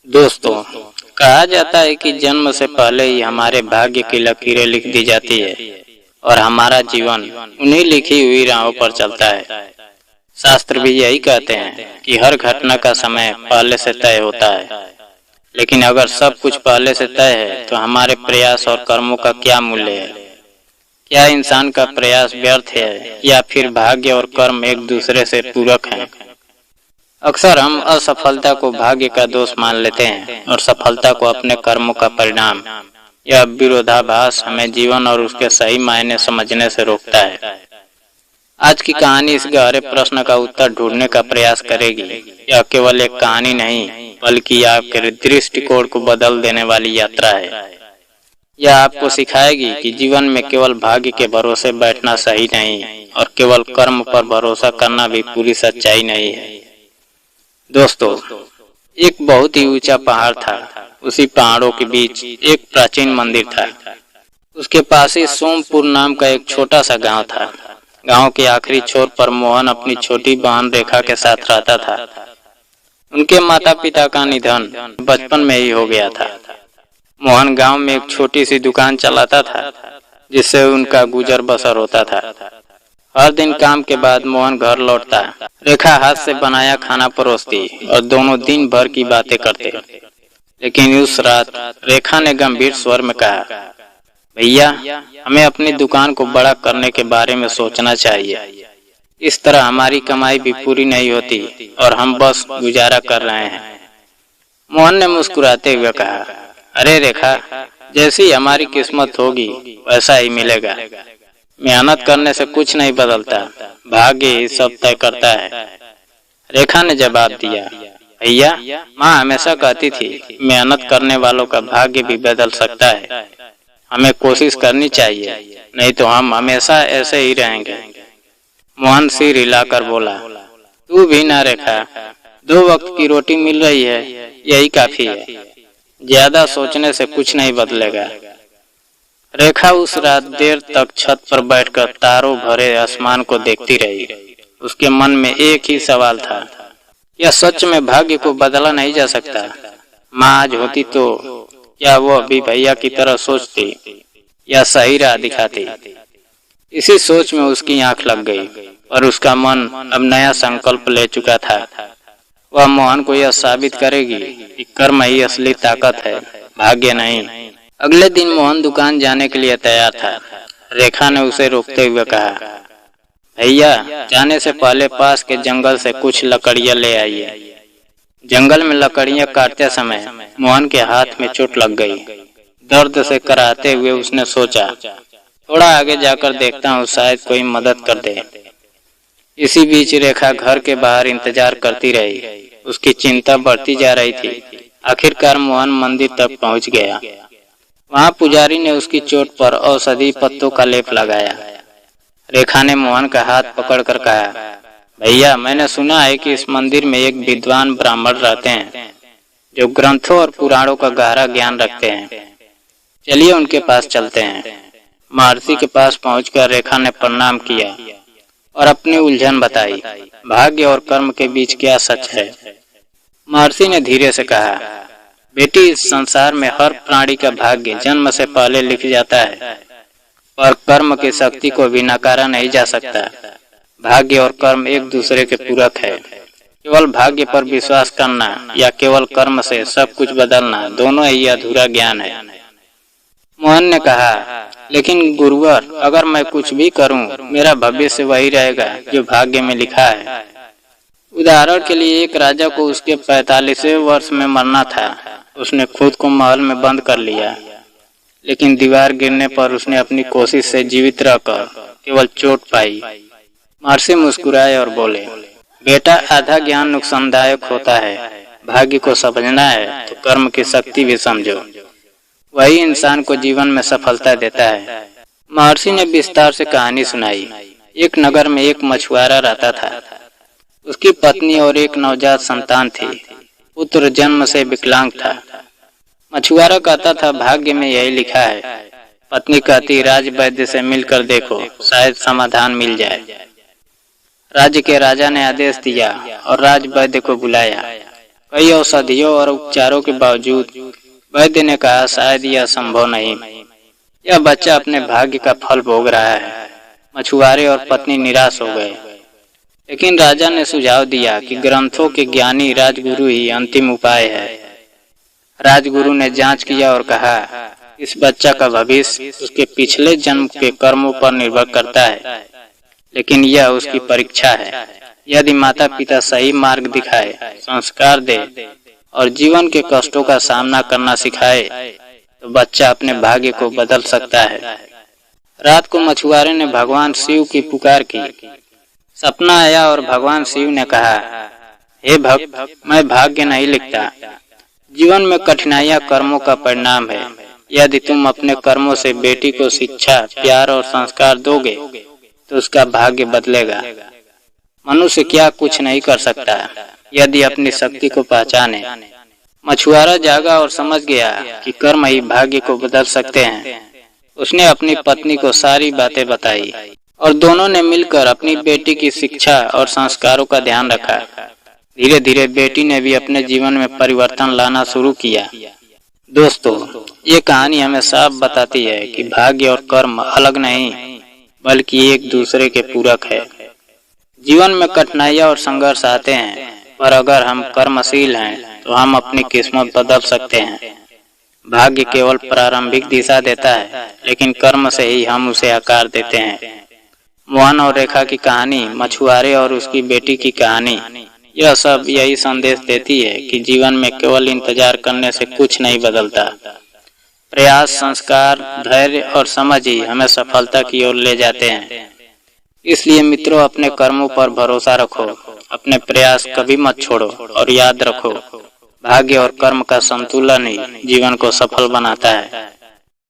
दोस्तों, कहा जाता है कि जन्म से पहले ही हमारे भाग्य की लकीरें लिख दी जाती है और हमारा जीवन उन्हीं लिखी हुई राहों पर चलता है। शास्त्र भी यही कहते हैं कि हर घटना का समय पहले से तय होता है। लेकिन अगर सब कुछ पहले से तय है तो हमारे प्रयास और कर्मों का क्या मूल्य है? क्या इंसान का प्रयास व्यर्थ है या फिर भाग्य और कर्म एक दूसरे से पूरक हैं? अक्सर हम असफलता को भाग्य का दोष मान लेते हैं और सफलता को अपने कर्मों का परिणाम। यह विरोधाभास हमें जीवन और उसके सही मायने समझने से रोकता है। आज की कहानी इस गहरे प्रश्न का उत्तर ढूंढने का प्रयास करेगी। यह केवल एक कहानी नहीं बल्कि आपके दृष्टिकोण को बदल देने वाली यात्रा है। यह आपको सिखाएगी कि जीवन में केवल भाग्य के भरोसे बैठना सही नहीं और केवल कर्म पर भरोसा करना भी पूरी सच्चाई नहीं है। दोस्तों, एक बहुत ही ऊंचा पहाड़ था। उसी पहाड़ों के बीच एक प्राचीन मंदिर था। उसके पास ही सोमपुर नाम का एक छोटा सा गांव था। गांव के आखिरी छोर पर मोहन अपनी छोटी बहन रेखा के साथ रहता था। उनके माता पिता का निधन बचपन में ही हो गया था। मोहन गांव में एक छोटी सी दुकान चलाता था जिससे उनका गुजर बसर होता था। हर दिन काम के बाद मोहन घर लौटता। रेखा हाथ से बनाया खाना परोसती और दोनों दिन भर की बातें करते। लेकिन उस रात रेखा ने गंभीर स्वर में कहा, भैया, हमें अपनी दुकान को बड़ा करने के बारे में सोचना चाहिए। इस तरह हमारी कमाई भी पूरी नहीं होती और हम बस गुजारा कर रहे हैं। मोहन ने मुस्कुराते हुए कहा, अरे रेखा, जैसी हमारी किस्मत होगी वैसा ही मिलेगा। मेहनत करने से कुछ नहीं बदलता, भाग्य ही सब तय करता है। रेखा ने जवाब दिया, भैया, माँ हमेशा कहती थी मेहनत करने वालों का भाग्य भी बदल सकता है। हमें कोशिश करनी चाहिए, नहीं तो हम हमेशा ऐसे ही रहेंगे। मोहन सिर हिलाकर बोला, तू भी ना रेखा, 2 वक्त की रोटी मिल रही है, यही काफी है। ज्यादा सोचने से कुछ नहीं बदलेगा। रेखा उस रात देर तक छत पर बैठकर तारों भरे आसमान को देखती रही। उसके मन में एक ही सवाल था, क्या सच में भाग्य को बदला नहीं जा सकता? माँ आज होती तो क्या वो भी भैया की तरह सोचती या सही राह दिखाती? इसी सोच में उसकी आंख लग गई और उसका मन अब नया संकल्प ले चुका था। वह मोहन को यह साबित करेगी कि कर्म ही असली ताकत है, भाग्य नहीं। अगले दिन मोहन दुकान जाने के लिए तैयार था। रेखा ने उसे रोकते हुए कहा, भैया, जाने से पहले पास के जंगल से कुछ लकड़ियां ले आइए। जंगल में लकड़ियां काटते समय मोहन के हाथ में चोट लग गई। दर्द से कराहते हुए उसने सोचा, थोड़ा आगे जाकर देखता हूँ, शायद कोई मदद कर दे। इसी बीच रेखा घर के बाहर इंतजार करती रही। उसकी चिंता बढ़ती जा रही थी। आखिरकार मोहन मंदिर तक पहुँच गया। वहाँ पुजारी ने उसकी चोट पर औषधि पत्तों का लेप लगाया। रेखा ने मोहन का हाथ पकड़कर कहा, भैया, मैंने सुना है कि इस मंदिर में एक विद्वान ब्राह्मण रहते हैं जो ग्रंथों और पुराणों का गहरा ज्ञान रखते हैं। चलिए उनके पास चलते हैं। महर्षि के पास पहुंचकर रेखा ने प्रणाम किया और अपनी उलझन बताई, भाग्य और कर्म के बीच क्या सच है। महर्षि ने धीरे से कहा, बेटी, इस संसार में हर प्राणी का भाग्य जन्म से पहले लिख जाता है, पर कर्म की शक्ति को भी नकारा नहीं जा सकता। भाग्य और कर्म एक दूसरे के पूरक है। केवल भाग्य पर विश्वास करना या केवल कर्म से सब कुछ बदलना, दोनों ही अधूरा ज्ञान है। मोहन ने कहा, लेकिन गुरुवर, अगर मैं कुछ भी करूं, मेरा भविष्य वही रहेगा जो भाग्य में लिखा है। उदाहरण के लिए एक राजा को उसके 45वें वर्ष में मरना था। उसने खुद को महल में बंद कर लिया, लेकिन दीवार गिरने पर उसने अपनी कोशिश से जीवित रहकर केवल चोट पाई। महर्षि मुस्कुराए और बोले, बेटा, आधा ज्ञान नुकसानदायक होता है। भाग्य को समझना है तो कर्म की शक्ति भी समझो, वही इंसान को जीवन में सफलता देता है। महर्षि ने विस्तार से कहानी सुनाई। एक नगर में एक मछुआरा रहता था। उसकी पत्नी और एक नवजात संतान थी। पुत्र जन्म से विकलांग था। मछुआरा कहता था, भाग्य में यही लिखा है। पत्नी कहती, राज वैद्य से मिलकर देखो, शायद समाधान मिल जाए। राज्य के राजा ने आदेश दिया और राज वैद्य को बुलाया। कई औषधियों और उपचारों के बावजूद वैद्य ने कहा शायद यह संभव नहीं, यह बच्चा अपने भाग्य का फल भोग रहा है। मछुआरे और पत्नी निराश हो गए, लेकिन राजा ने सुझाव दिया कि ग्रंथों के ज्ञानी राजगुरु ही अंतिम उपाय है। राजगुरु ने जांच किया और कहा, इस बच्चा का भविष्य उसके पिछले जन्म के कर्मों पर निर्भर करता है, लेकिन यह उसकी परीक्षा है। यदि माता पिता सही मार्ग दिखाए, संस्कार दे और जीवन के कष्टों का सामना करना सिखाए, तो बच्चा अपने भाग्य को बदल सकता है। रात को मछुआरे ने भगवान शिव की पुकार की। सपना आया और भगवान शिव ने कहा, हे भक्त, मैं भाग्य नहीं लिखता, जीवन में कठिनाइयां कर्मों का परिणाम है। यदि तुम अपने कर्मों से बेटी को शिक्षा, प्यार और संस्कार दोगे तो उसका भाग्य बदलेगा। मनुष्य क्या कुछ नहीं कर सकता यदि अपनी शक्ति को पहचाने। मछुआरा जागा और समझ गया कि कर्म ही भाग्य को बदल सकते हैं। उसने अपनी पत्नी को सारी बातें बताई और दोनों ने मिलकर अपनी बेटी की शिक्षा और संस्कारों का ध्यान रखा। धीरे धीरे बेटी ने भी अपने जीवन में परिवर्तन लाना शुरू किया। दोस्तों, ये कहानी हमें साफ बताती है कि भाग्य और कर्म अलग नहीं, बल्कि एक दूसरे के पूरक है। जीवन में कठिनाइयां और संघर्ष आते हैं, पर अगर हम कर्मशील हैं तो हम अपनी किस्मत बदल सकते हैं। भाग्य केवल प्रारंभिक दिशा देता है, लेकिन कर्म से ही हम उसे आकार देते हैं। मोहन और रेखा की कहानी, मछुआरे और उसकी बेटी की कहानी, यह सब यही संदेश देती है कि जीवन में केवल इंतजार करने से कुछ नहीं बदलता। प्रयास, संस्कार, धैर्य और समझ ही हमें सफलता की ओर ले जाते हैं। इसलिए मित्रों, अपने कर्मों पर भरोसा रखो, अपने प्रयास कभी मत छोड़ो और याद रखो, भाग्य और कर्म का संतुलन ही जीवन को सफल बनाता है।